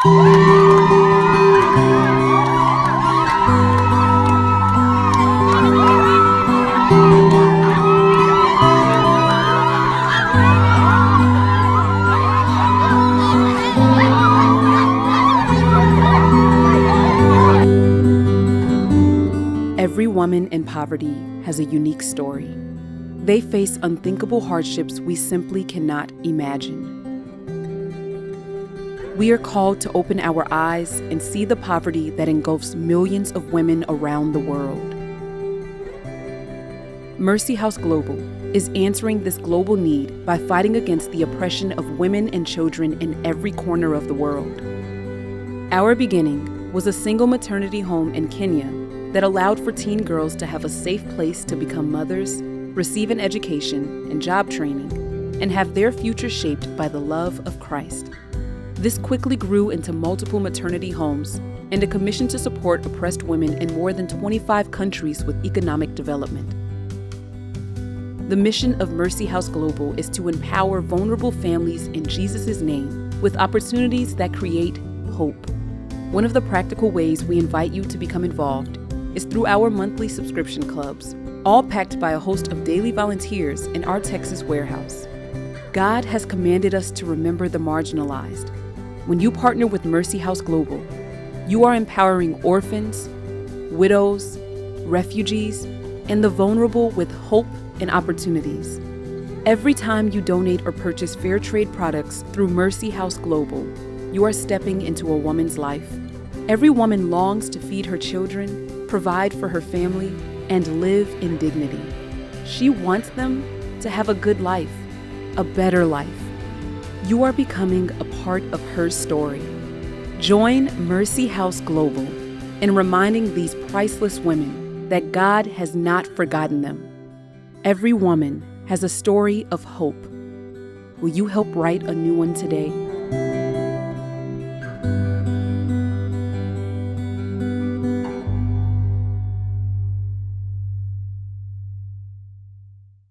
Every woman in poverty has a unique story. They face unthinkable hardships we simply cannot imagine. We are called to open our eyes and see the poverty that engulfs millions of women around the world. Mercy House Global is answering this global need by fighting against the oppression of women and children in every corner of the world. Our beginning was a single maternity home in Kenya that allowed for teen girls to have a safe place to become mothers, receive an education and job training, and have their future shaped by the love of Christ. This quickly grew into multiple maternity homes and a commission to support oppressed women in more than 25 countries with economic development. The mission of Mercy House Global is to empower vulnerable families in Jesus' name with opportunities that create hope. One of the practical ways we invite you to become involved is through our monthly subscription clubs, all packed by a host of daily volunteers in our Texas warehouse. God has commanded us to remember the marginalized. When you partner with Mercy House Global, you are empowering orphans, widows, refugees, and the vulnerable with hope and opportunities. Every time you donate or purchase fair trade products through Mercy House Global, you are stepping into a woman's life. Every woman longs to feed her children, provide for her family, and live in dignity. She wants them to have a good life, a better life. You are becoming a part of her story. Join Mercy House Global in reminding these priceless women that God has not forgotten them. Every woman has a story of hope. Will you help write a new one today?